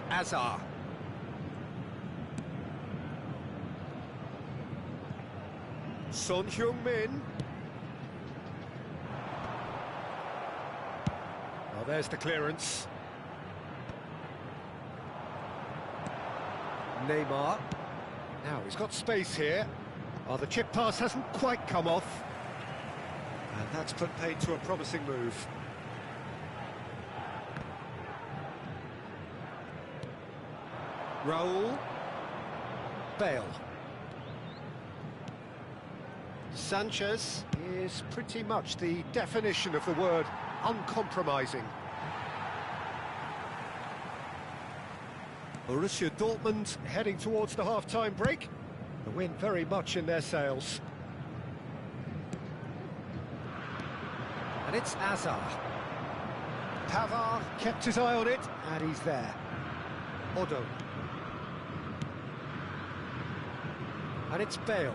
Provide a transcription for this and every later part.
Azar. Son Heung-min. Well, there's the clearance. Neymar. Now, he's got space here. Oh, the chip pass hasn't quite come off. And that's put paid to a promising move. Raul. Bale. Sanchez is pretty much the definition of the word uncompromising. Borussia Dortmund heading towards the half-time break. The wind very much in their sails. And it's Azar. Pavard kept his eye on it, and he's there. Odo. And it's Bale.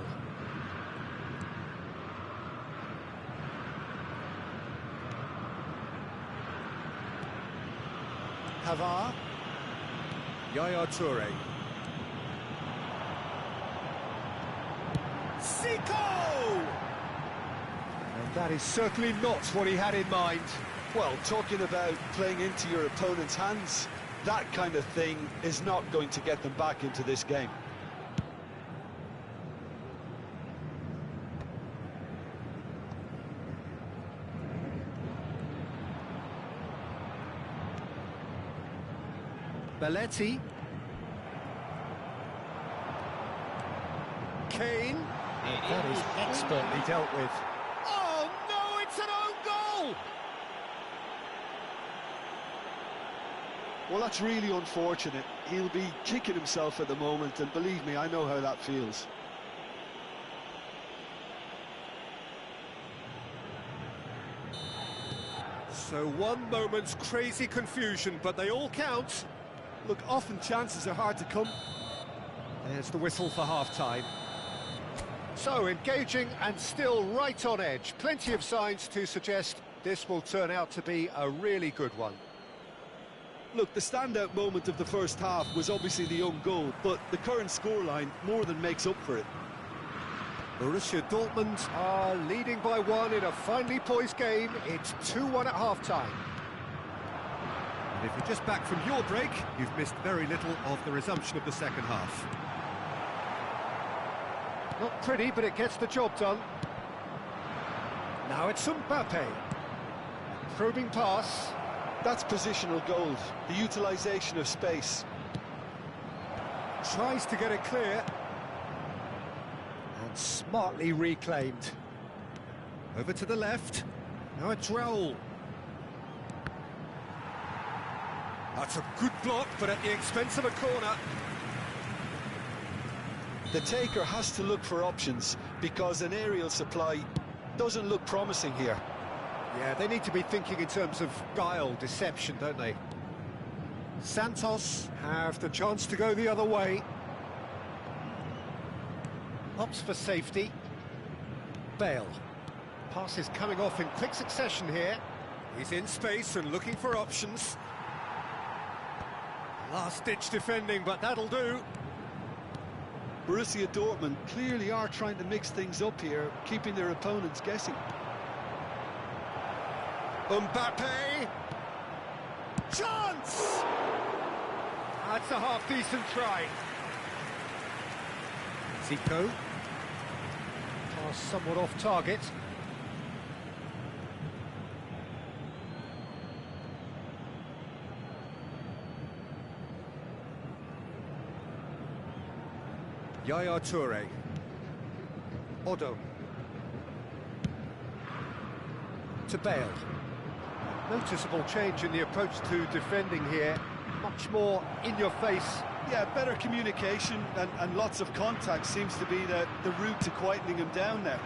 Pavard. Yaya Toure. Zico! And that is certainly not what he had in mind. Well, talking about playing into your opponent's hands, that kind of thing is not going to get them back into this game. Belletti. Kane. That is expertly dealt with. Oh no, it's an own goal! Well, that's really unfortunate. He'll be kicking himself at the moment, and believe me, I know how that feels. So one moment's crazy confusion, but they all count. Look, often chances are hard to come. There's the whistle for half-time. So, engaging and still right on edge. Plenty of signs to suggest this will turn out to be a really good one. Look, the standout moment of the first half was obviously the own goal, but the current scoreline more than makes up for it. Borussia Dortmund are leading by one in a finely poised game. It's 2-1 at half-time. And if you're just back from your break, you've missed very little of the resumption of the second half. Not pretty, but it gets the job done. Now it's Mbappe. Probing pass. That's positional gold, the utilisation of space. Tries to get it clear. And smartly reclaimed. Over to the left. Now it's Raul. That's a good block, but at the expense of a corner. The taker has to look for options, because an aerial supply doesn't look promising here. Yeah, they need to be thinking in terms of guile, deception, don't they? Santos have the chance to go the other way. Opts for safety. Bale. Pass is coming off in quick succession here. He's in space and looking for options. Last-ditch defending, but that'll do. Borussia Dortmund clearly are trying to mix things up here, keeping their opponents guessing. Mbappe! Chance! That's a half-decent try. Zico. Pass somewhat off target. Yaya Toure. Odo. To Bale. Noticeable change in the approach to defending here. Much more in your face. Yeah, better communication and lots of contact seems to be the route to quietening him down now.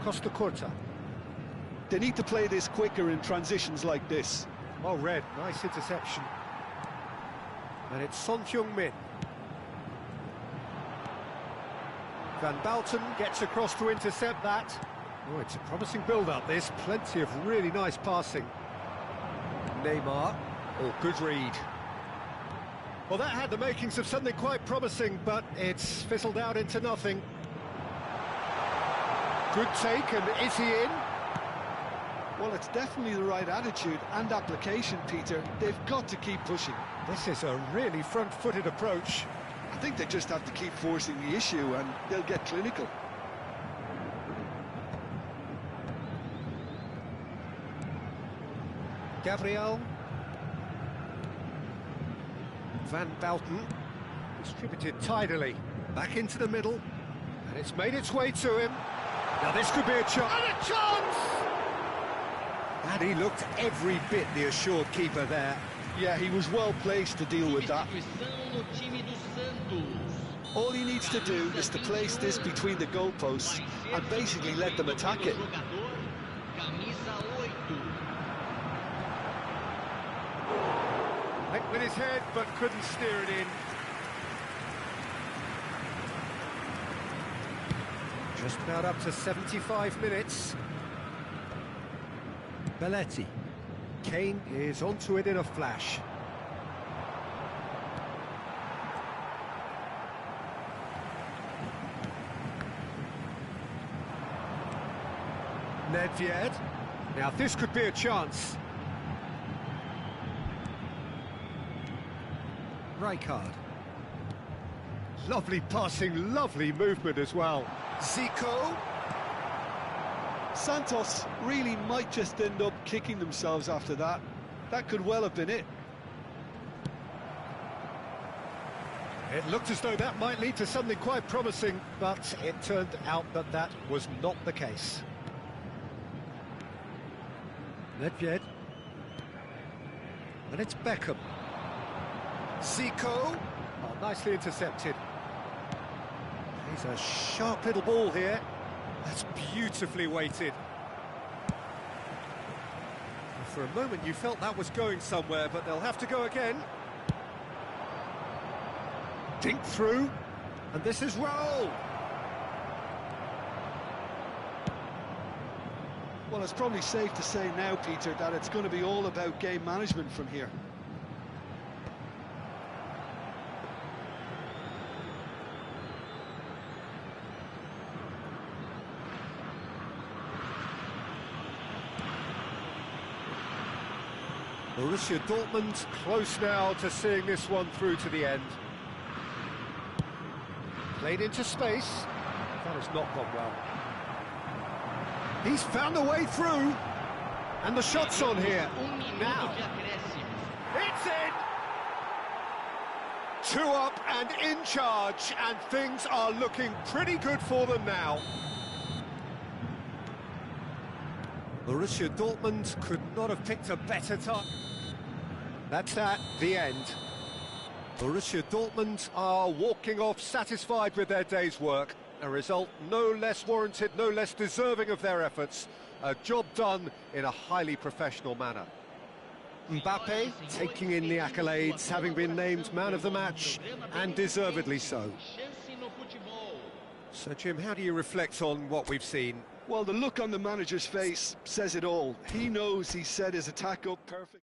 Costa Curta. They need to play this quicker in transitions like this. Well read, nice interception. And it's Son Heung-min. Van Balten gets across to intercept that. Oh, it's a promising build-up, this. Plenty of really nice passing. Neymar. Oh, good read. Well, that had the makings of something quite promising, but it's fizzled out into nothing. Good take, and is he in? Well, it's definitely the right attitude and application, Peter. They've got to keep pushing. This is a really front-footed approach. I think they just have to keep forcing the issue and they'll get clinical. Gabriel. Van Balten. Distributed tidily. Back into the middle. And it's made its way to him. Now this could be a chance. And a chance! And he looked every bit the assured keeper there. Yeah, he was well placed to deal with that. All he needs to do is to place this between the goalposts and basically let them attack it. Went with his head, but couldn't steer it in. Just about up to 75 minutes. Belletti. Kane is onto it in a flash. Nedved. Now this could be a chance. Rijkaard. Lovely passing, lovely movement as well. Zico. Santos really might just end up kicking themselves after that. That could well have been it. It looked as though that might lead to something quite promising, but it turned out that that was not the case. Nedved. And it's Beckham. Zico. Oh, nicely intercepted. He's a sharp little ball here. That's beautifully weighted. For a moment you felt that was going somewhere, but they'll have to go again. Dink through, and this is Raul. Well, it's probably safe to say now, Peter, that it's going to be all about game management from here. Borussia Dortmund close now to seeing this one through to the end. Played into space. That has not gone well. He's found a way through. And the shot's on here. Now. It's in! 2 up and in charge, and things are looking pretty good for them now. Borussia Dortmund could not have picked a better time. That's that, the end. Borussia Dortmund are walking off satisfied with their day's work. A result no less warranted, no less deserving of their efforts. A job done in a highly professional manner. Mbappe taking in the accolades, having been named man of the match, and deservedly so. So, Jim, how do you reflect on what we've seen? Well, the look on the manager's face says it all. He knows he set his attack up perfect.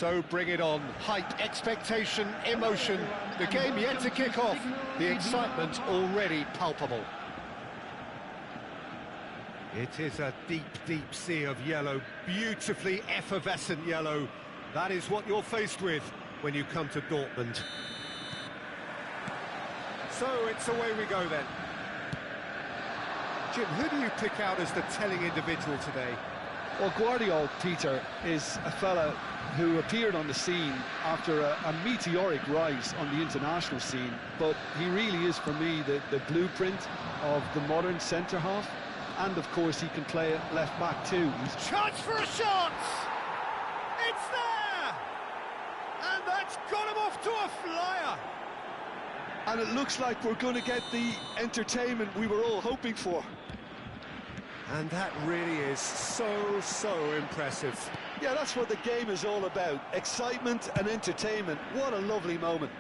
So bring it on. Hype, expectation, emotion. The game yet to kick off. The excitement already palpable. It is a deep, deep sea of yellow. Beautifully effervescent yellow. That is what you're faced with when you come to Dortmund. So it's away we go then. Jim, who do you pick out as the telling individual today? Well, Guardiola, Peter, is a fella who appeared on the scene after a meteoric rise on the international scene, but he really is, for me, the blueprint of the modern centre-half, and of course he can play at left-back too. Chance for a shot! It's there! And that's got him off to a flyer! And it looks like we're going to get the entertainment we were all hoping for. And that really is so impressive. Yeah, that's what the game is all about. Excitement and entertainment. What a lovely moment.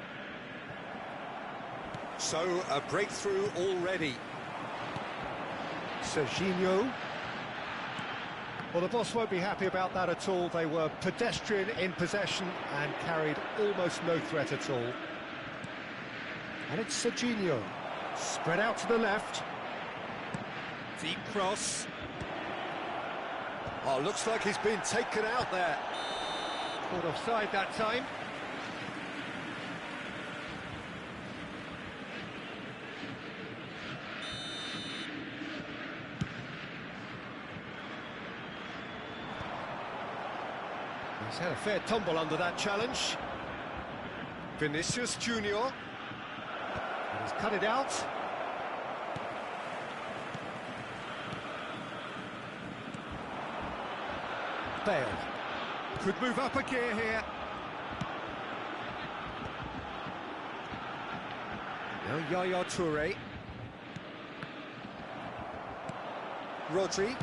So, a breakthrough already. Serginho. Well, the boss won't be happy about that at all. They were pedestrian in possession and carried almost no threat at all. And it's Serginho. Spread out to the left. Deep cross. Oh, looks like he's been taken out there. Caught offside that time. He's had a fair tumble under that challenge. Vinicius Junior. He's cut it out. Bale. Could move up a gear here. Now Yaya Toure. Rodri.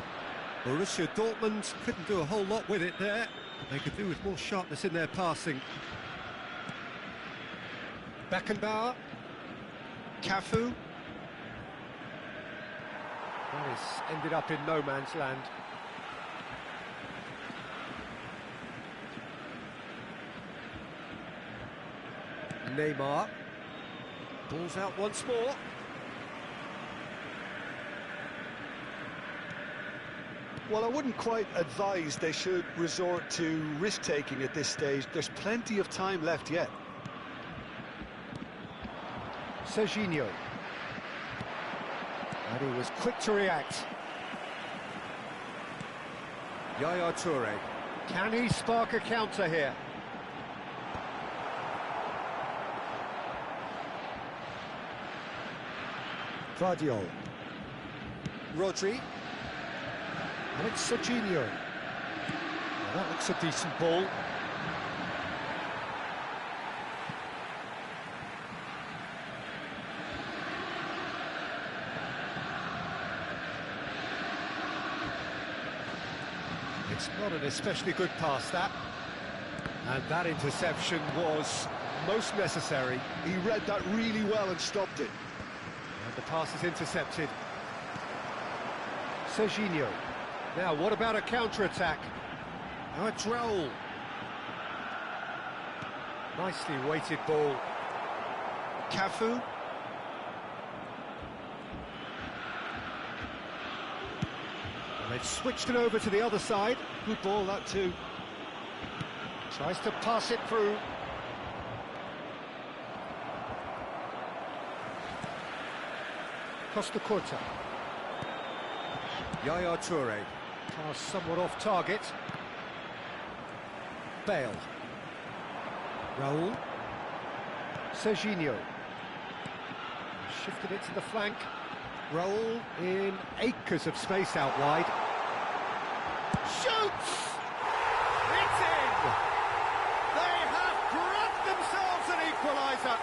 Borussia Dortmund couldn't do a whole lot with it there. They could do with more sharpness in their passing. Beckenbauer. Cafu. That has ended up in no man's land. Neymar. Ball's out once more. Well, I wouldn't quite advise they should resort to risk-taking at this stage. There's plenty of time left yet. Serginho. And he was quick to react. Yaya Toure. Can he spark a counter here? Guardiola. Rodri. And it's Serginho. Well, that looks a decent ball. It's not an especially good pass, that. And that interception was most necessary. He read that really well and stopped it. And the pass is intercepted. Serginho. Now, what about a counter-attack? Now it's Raul. Nicely weighted ball. Cafu. And they've switched it over to the other side. Good ball, that too. Tries to pass it through. Costa Curta. Yaya Toure. Pass somewhat off target. Bale. Raul. Serginho. Shifted it to the flank. Raul in acres of space out wide. Shoots! It's in! They have grabbed themselves an equaliser.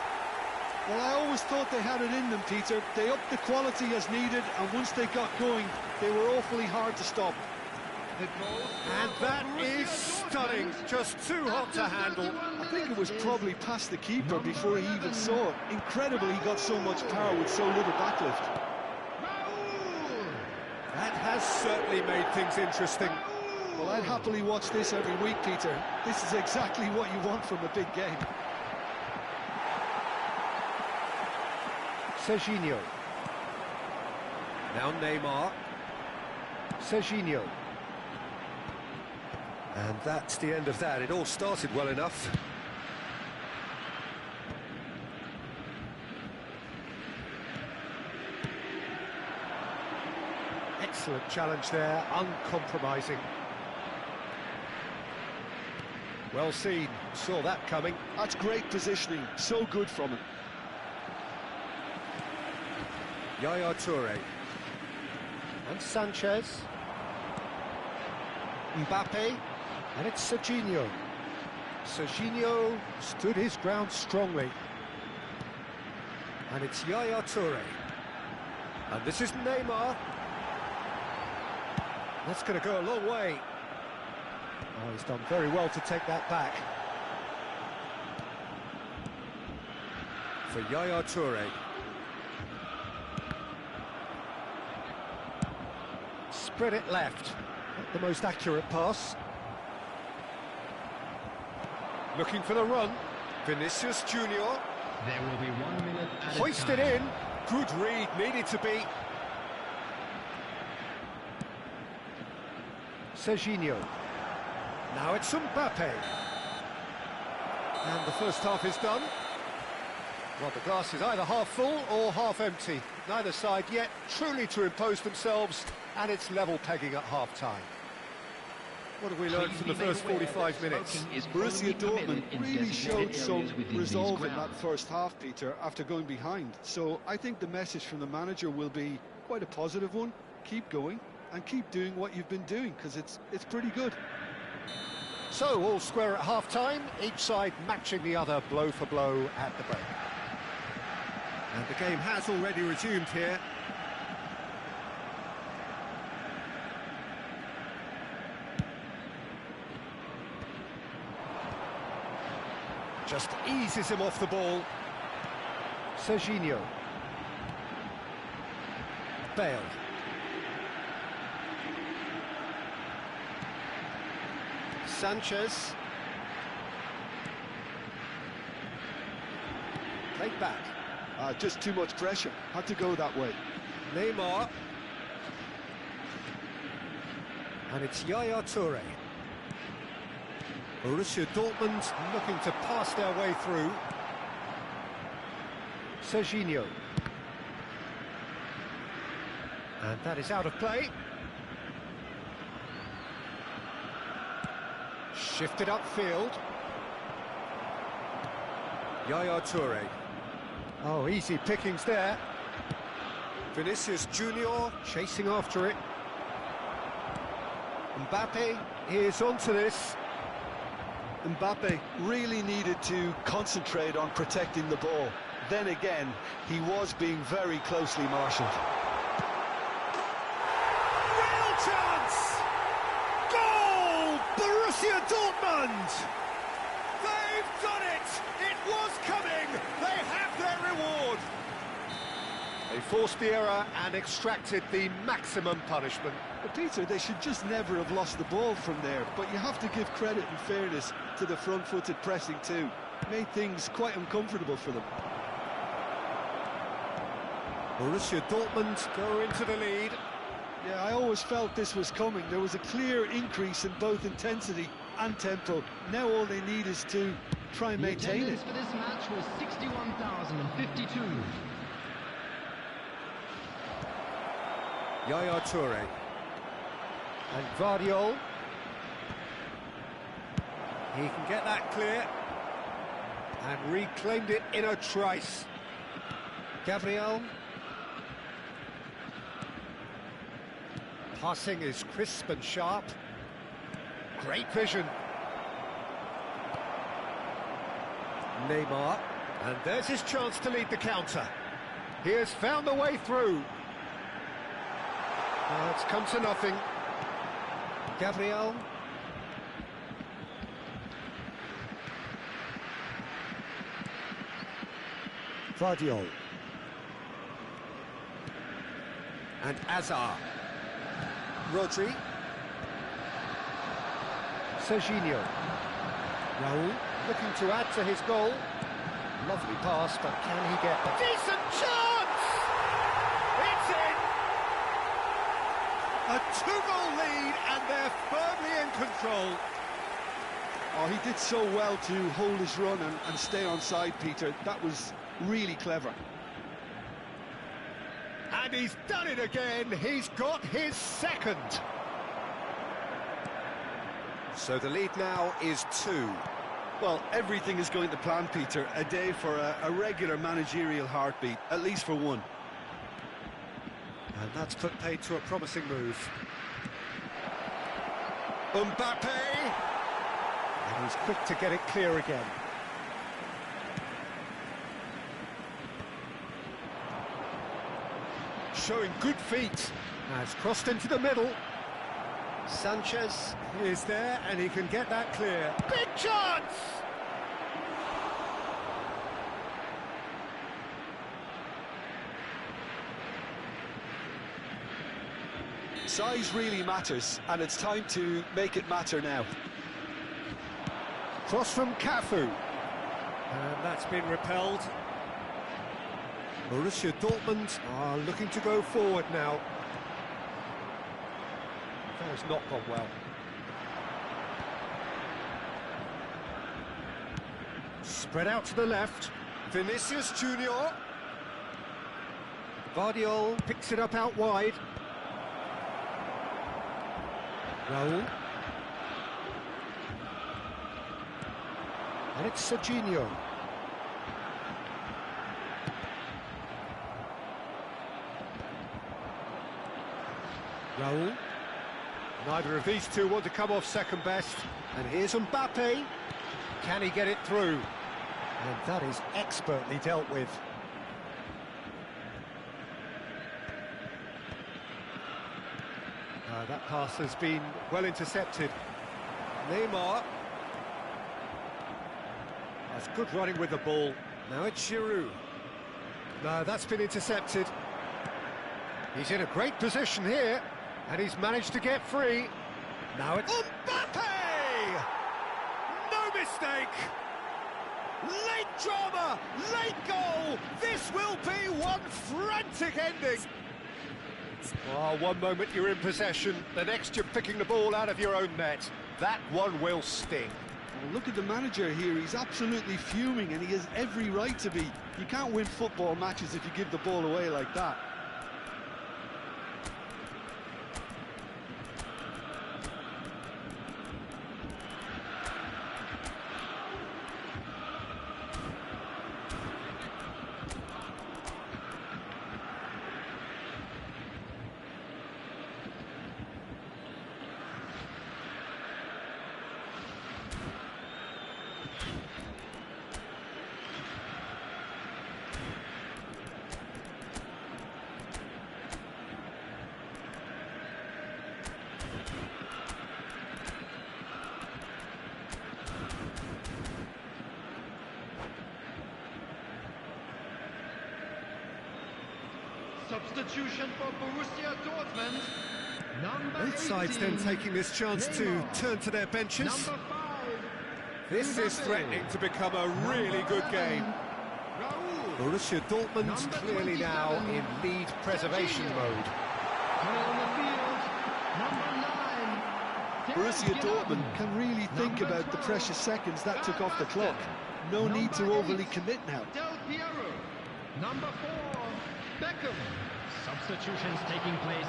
Well, I always thought they had it in them, Peter. They upped the quality as needed, and once they got going, they were awfully hard to stop. And that is stunning, just too hot to handle. I think it was probably past the keeper before he even saw it. Incredible he got so much power with so little backlift. That has certainly made things interesting. Well, I'd happily watch this every week, Peter. This is exactly what you want from a big game. Serginho. Now Neymar. Serginho. And that's the end of that. It all started well enough. Excellent challenge there, uncompromising. Well seen, saw that coming. That's great positioning, so good from him. Yaya Toure. And Sanchez. Mbappe. And it's Serginho. Serginho stood his ground strongly. And it's Yaya Toure. And this is Neymar. That's going to go a long way. Oh, he's done very well to take that back. For Yaya Toure. Spread it left. Not the most accurate pass. Looking for the run. Vinicius Junior. There will be 1 minute at a Hoisted time. in. Good read, needed to be. Serginho. Now it's Mbappe. And the first half is done. Well, the glass is either half full or half empty. Neither side yet truly to impose themselves, and it's level pegging at half-time. What have we learned from the first 45 minutes? Borussia Dortmund really showed some resolve in that first half, Peter, after going behind. So I think the message from the manager will be quite a positive one. Keep going and keep doing what you've been doing, because it's pretty good. So, all square at half-time, each side matching the other blow for blow at the break. And the game has already resumed here. Just eases him off the ball. Serginho. Bale. Sanchez. Played back. Just too much pressure. Had to go that way. Neymar. And it's Yaya Toure. Borussia Dortmund looking to pass their way through. Serginho. And that is out of play. Shifted upfield. Yaya Toure. Oh, easy pickings there. Vinicius Junior chasing after it. Mbappe is onto this. Mbappe really needed to concentrate on protecting the ball. Then again, he was being very closely marshalled. Real chance! Goal! Borussia Dortmund! They've done it! It was coming! They have their reward! They forced the error and extracted the maximum punishment. But Peter, they should just never have lost the ball from there. But you have to give credit and fairness to the front-footed pressing too. Made things quite uncomfortable for them. Borussia Dortmund go into the lead. Yeah, I always felt this was coming. There was a clear increase in both intensity and tempo. Now all they need is to try and maintain it. The attendance for this match was 61,052. Yaya Toure. And Vardiol. He can get that clear. And reclaimed it in a trice. Gabriel. Passing is crisp and sharp. Great vision. Neymar. And there's his chance to lead the counter. He has found the way through. It's come to nothing. Gabriel. Vardiol. And Azar. Rodri. Serginho. Raul looking to add to his goal. Lovely pass, but can he get a decent chance? It's in! A 2-goal lead, and they're firmly in control. Oh, he did so well to hold his run and stay on side, Peter. That was really clever. And he's done it again. He's got his second. So the lead now is 2. Well, everything is going to plan, Peter. A day for a regular managerial heartbeat, at least for one. And that's put paid to a promising move. Mbappe! And he's quick to get it clear again. Showing good feet. Has crossed into the middle. Sanchez is there, and he can get that clear. Big chance! Size really matters, and it's time to make it matter now. Cross from Cafu. And that's been repelled. Borussia Dortmund are looking to go forward now. That has not gone well. Spread out to the left. Vinicius Junior. Vardiol picks it up out wide. Raul. And it's Serginho. Raul. Neither of these two want to come off second best. And here's Mbappe. Can he get it through? And that is expertly dealt with. That pass has been well intercepted. Neymar. That's good running with the ball. Now it's Giroud. No, that's been intercepted. He's in a great position here. And he's managed to get free. Now it's Mbappe! No mistake! Late drama, late goal! This will be one frantic ending! Oh, one moment you're in possession, the next you're picking the ball out of your own net. That one will sting. Well, look at the manager here, he's absolutely fuming, and he has every right to be. You can't win football matches if you give the ball away like that. Substitution for Borussia Dortmund. Both sides then taking this chance to turn to their benches. Number 5. This is threatening to become a really good game. Raul. Borussia Dortmund clearly now in lead preservation mode. Coming on the field. Number 9. Borussia Dortmund can really think about the precious seconds that took off the clock. No need to overly commit now. Del Piero. Number 4. Beckham. Substitutions taking place.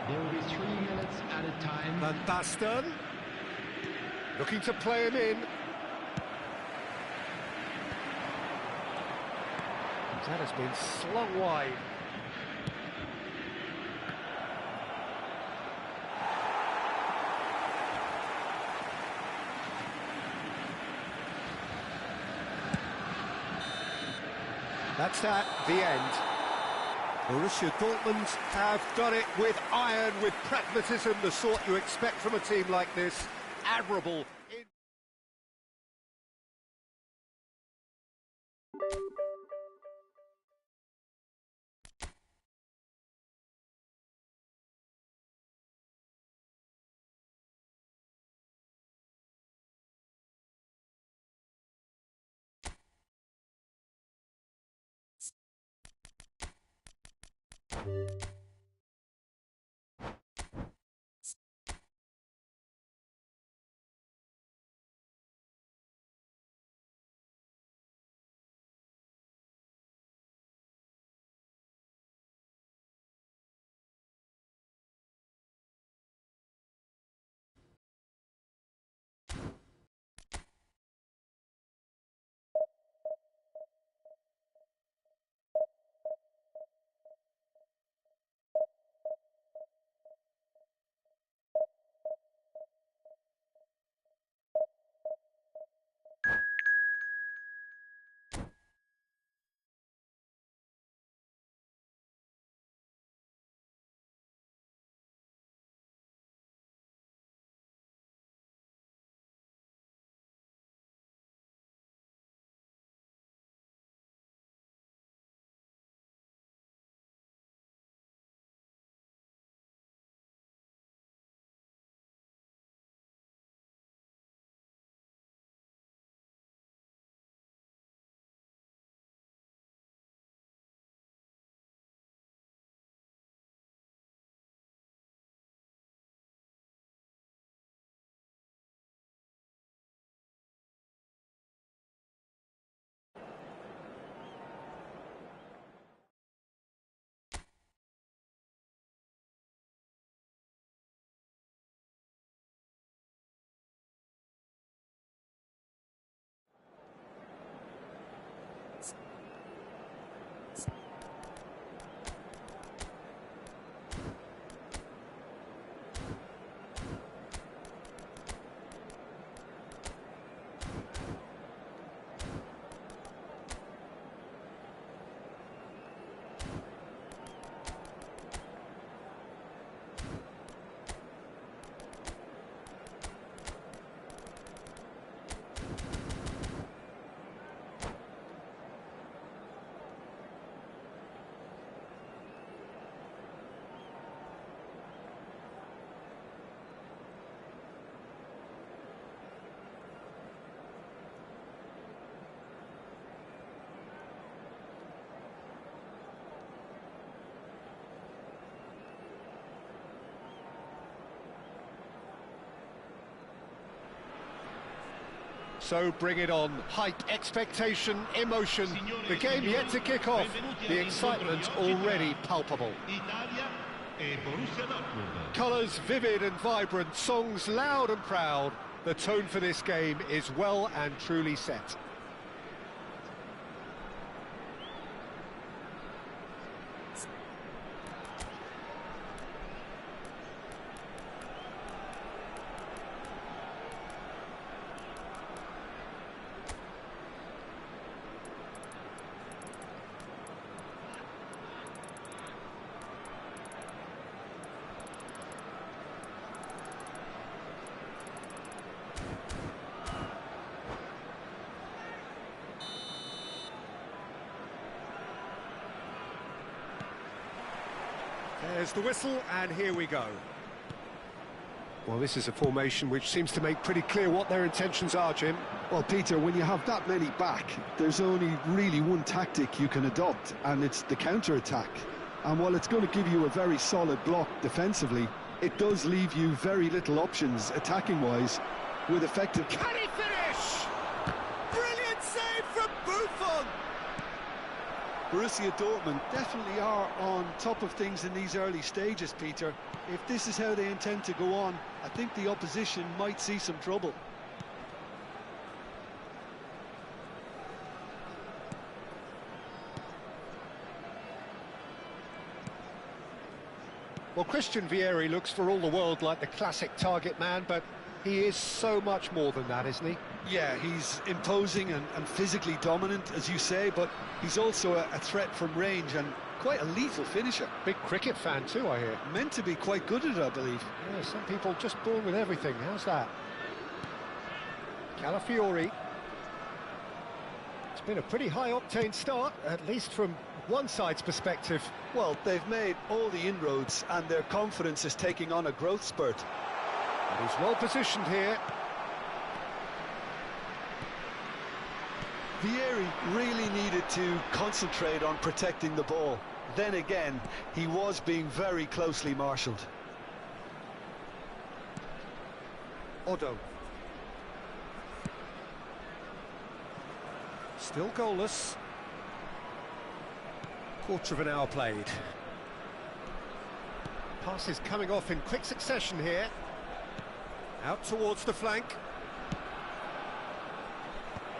There will be 3 minutes at a time. Van Basten looking to play him in. That has been slung wide. That's at the end. Borussia Dortmund have done it with iron, with pragmatism, the sort you expect from a team like this. Admirable. So bring it on. Hype, expectation, emotion. The game yet to kick off. The excitement already palpable. Colours vivid and vibrant, songs loud and proud. The tone for this game is well and truly set. There's the whistle, and here we go. Well, this is a formation which seems to make pretty clear what their intentions are, Jim. Well, Peter, when you have that many back, there's only really one tactic you can adopt, and it's the counter-attack. And while it's going to give you a very solid block defensively, it does leave you very little options attacking-wise with effective... Can he finish? Brilliant save from Buffon! Borussia Dortmund definitely are on top of things in these early stages, Peter. If this is how they intend to go on, I think the opposition might see some trouble. Well, Christian Vieri looks for all the world like the classic target man, but he is so much more than that, isn't he? Yeah, he's imposing and physically dominant, as you say, but he's also a threat from range and quite a lethal finisher. Big cricket fan too, I hear. Meant to be quite good at it, I believe. Yeah, some people just born with everything. How's that? Calafiori. It's been a pretty high-octane start, at least from one side's perspective. Well, they've made all the inroads and their confidence is taking on a growth spurt. And he's well positioned here. Vieri really needed to concentrate on protecting the ball. then again, he was being very closely marshalled. Odo. Still goalless. Quarter of an hour played. Passes coming off in quick succession here. Out towards the flank.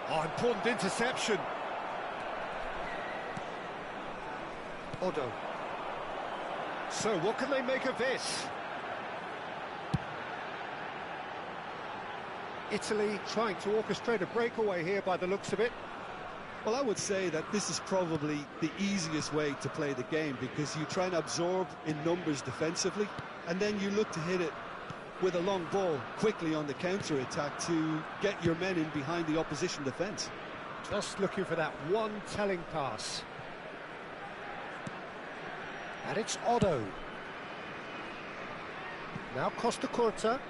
Oh, important interception. Odo. So, what can they make of this? Italy trying to orchestrate a breakaway here by the looks of it. Well, I would say that this is probably the easiest way to play the game, because you try and absorb in numbers defensively, and then you look to hit it with a long ball quickly on the counter-attack to get your men in behind the opposition defence. Just looking for that one telling pass. And it's Odo. Now Costa Curta.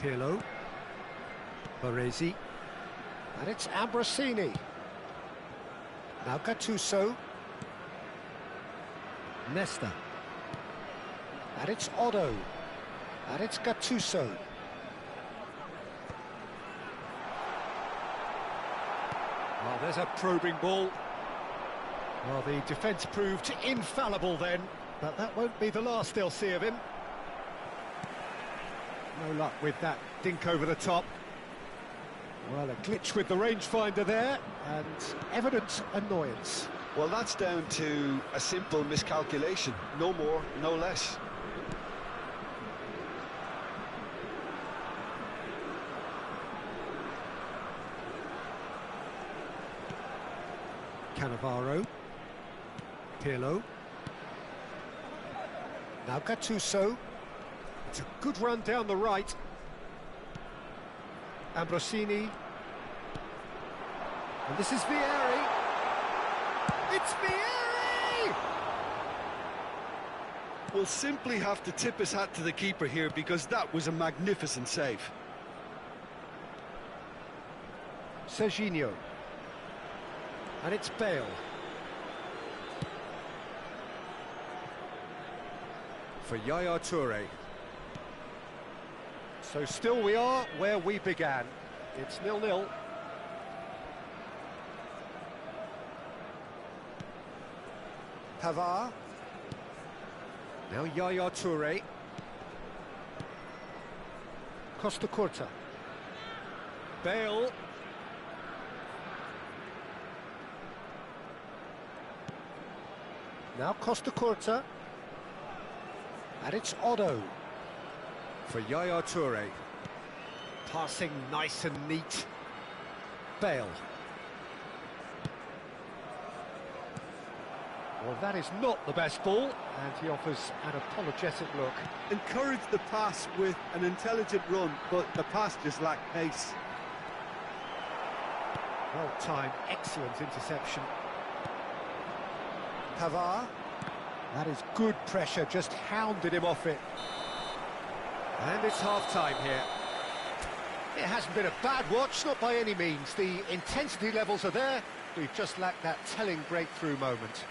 Pirlo. Baresi. And it's Ambrosini. Now Gattuso. Nesta. And it's Odo. And it's Gattuso. Well, there's a probing ball. Well, the defence proved infallible then, but that won't be the last they'll see of him. No luck with that dink over the top. Well, a glitch with the rangefinder there, and evident annoyance. Well, that's down to a simple miscalculation. No more, no less. Cannavaro. Pirlo. Now Gattuso. It's a good run down the right. Ambrosini. And this is Vieri. It's Vieri! We'll simply have to tip his hat to the keeper here, because that was a magnificent save. Serginho. And it's Bale. For Yaya Toure. So still we are where we began. It's 0-0. Pavard. Now Yaya Toure. Costa Curta. Bale. Now Costa Curta. And it's Odo. For Yaya Toure. Passing nice and neat. Bale. Well, that is not the best ball, and he offers an apologetic look. Encouraged the pass with an intelligent run, but the pass just lacked pace. Well-timed, excellent interception. Pavard. That is good pressure, just hounded him off it. And it's half-time here. It hasn't been a bad watch, not by any means. The intensity levels are there. We've just lacked that telling breakthrough moment.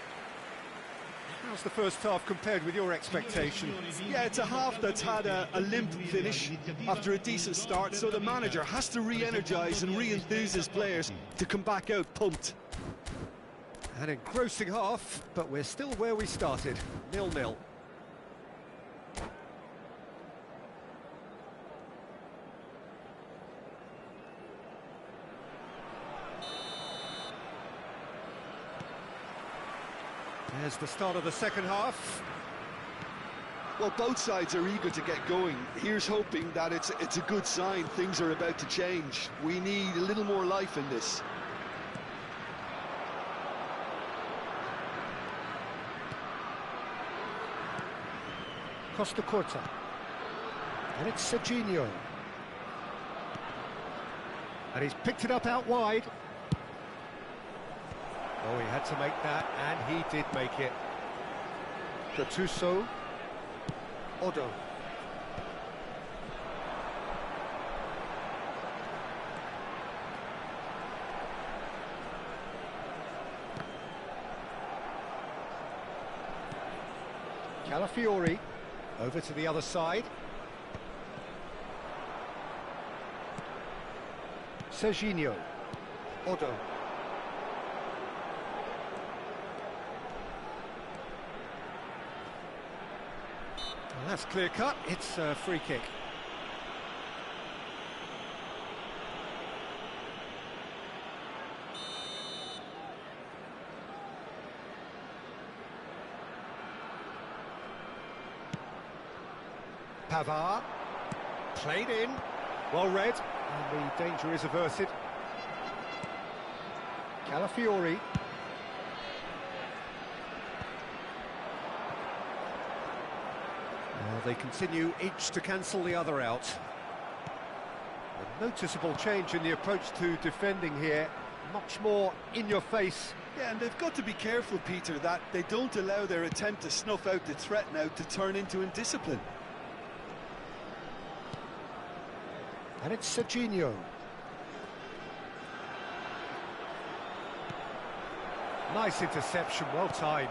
How's the first half compared with your expectation? Yeah, it's a half that's had a limp finish after a decent start, so the manager has to re-energise and re-enthuse his players to come back out pumped. An engrossing half, but we're still where we started, 0-0. There's the start of the second half. Well, both sides are eager to get going. Here's hoping that it's a good sign. Things are about to change. We need a little more life in this. Costa Curta. And it's Serginho. And he's picked it up out wide. Oh, he had to make that, and he did make it. Gattuso. Odo. Calafiori, over to the other side. Serginho, Odo. Well, that's clear cut, it's a free kick. Pavard, played in, well read, and the danger is averted. Calafiori. Well, they continue each to cancel the other out. A noticeable change in the approach to defending here, much more in your face. Yeah, and they've got to be careful, Peter, that they don't allow their attempt to snuff out the threat now to turn into indiscipline. And it's Serginho. Nice interception, well timed.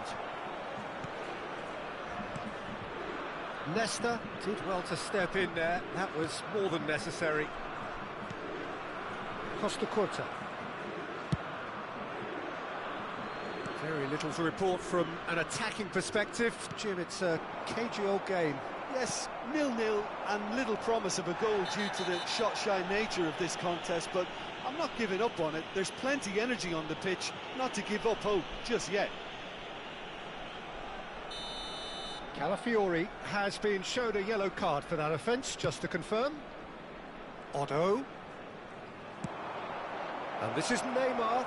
Nesta did well to step in there, that was more than necessary. Costa Curta. Very little to report from an attacking perspective. Jim, it's a cagey old game. Yes, 0-0 and little promise of a goal due to the shot-shy nature of this contest, but I'm not giving up on it. There's plenty energy on the pitch, not to give up hope just yet. Calafiori has been shown a yellow card for that offence, just to confirm. Odo. And this is Neymar.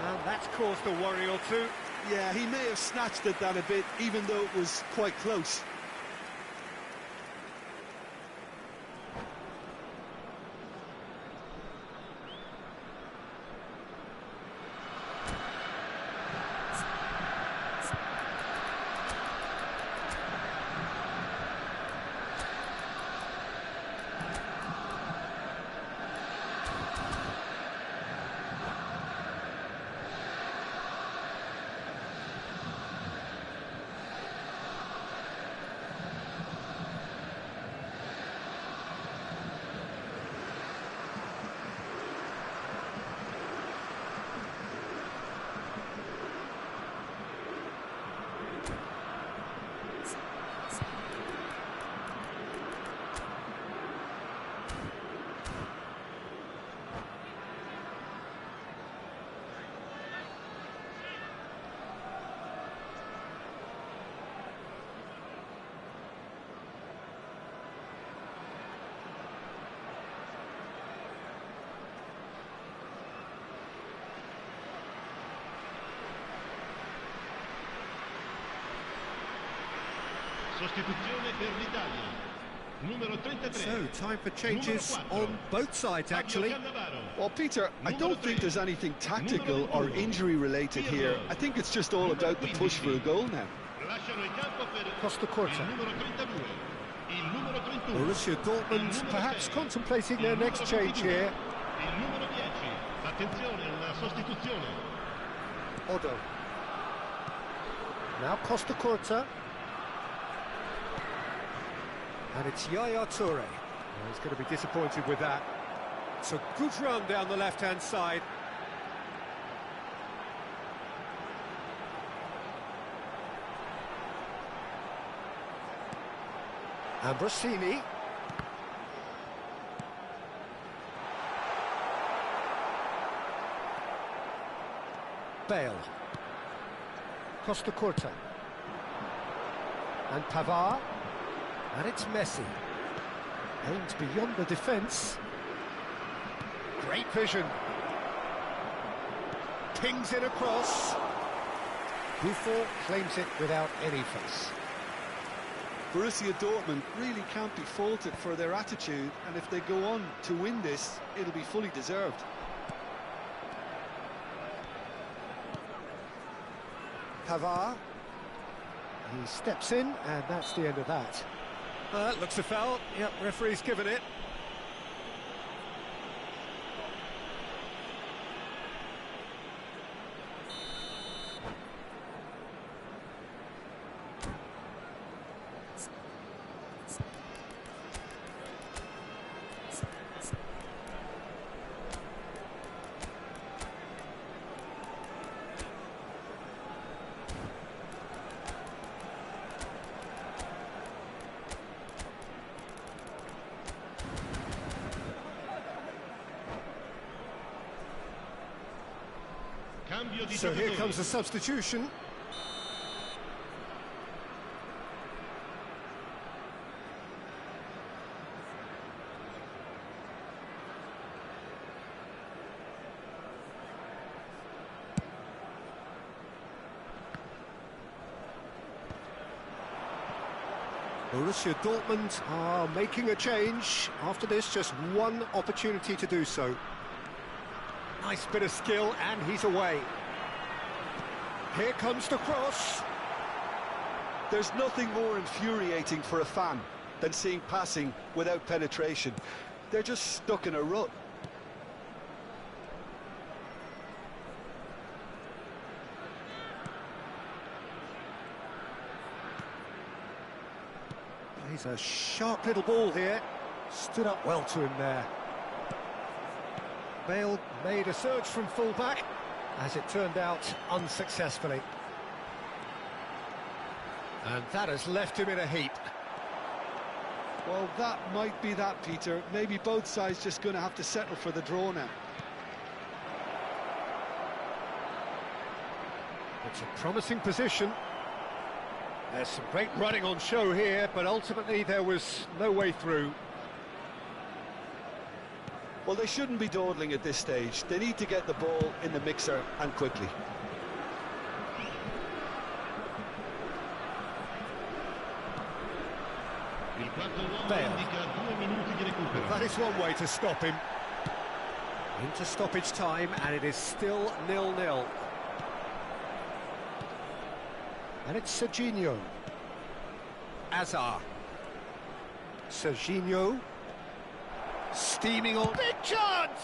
And that's caused a worry or two. Yeah, he may have snatched at that a bit, even though it was quite close. Sostituzione per l'Italia. Numero 33. So, time for changes on both sides, actually. Well, Peter, I don't think there's anything tactical or injury-related here. I think it's just all about the push for a goal now. Costa Curta. Borussia Dortmund perhaps contemplating their next change here. Odo. Now Costa Curta. And it's Yaya Toure. Well, he's going to be disappointed with that. It's a good run down the left-hand side. Ambrosini. Bale. Costa Curta. And Pavard. And it's Messi. Aimed beyond the defence. Great vision. Pings it across. Buffon claims it without any fuss. Borussia Dortmund really can't be faulted for their attitude, and if they go on to win this, it'll be fully deserved. Pavard. He steps in, and that's the end of that. That looks a foul. Yep, referee's given it. Cambio di So here giocatori. comes the substitution. Borussia Dortmund are making a change. After this, just one opportunity to do so. Nice bit of skill, and he's away. Here comes the cross. There's nothing more infuriating for a fan than seeing passing without penetration. They're just stuck in a rut. He's a sharp little ball here. Stood up well to him there. Bale made a surge from full-back. As it turned out, unsuccessfully. And that has left him in a heap. Well, that might be that, Peter. Maybe both sides just going to have to settle for the draw now. It's a promising position. There's some great running on show here, but ultimately there was no way through. Well, they shouldn't be dawdling at this stage. They need to get the ball in the mixer, and quickly. Il quarto uomo Bale. indica 2 minuti di recupero. That is one way to stop him. Into stoppage time, and it is still 0-0. And it's Serginho. Azar. Serginho. Steaming on. Big chance!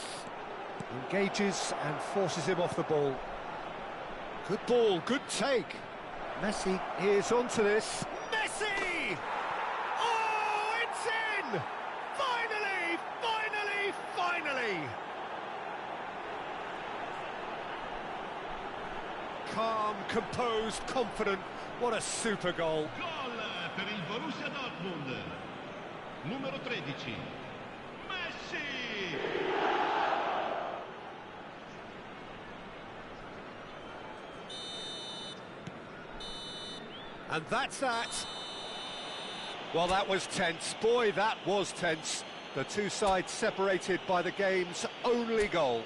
Engages and forces him off the ball. Good ball, good take. Messi is onto this. Messi! Oh, it's in! Finally, finally, finally! Calm, composed, confident. What a super goal. Gol per il Borussia Dortmund. Numero 13. Messi! And that's that. Well, that was tense. Boy, that was tense. The two sides separated by the game's only goal.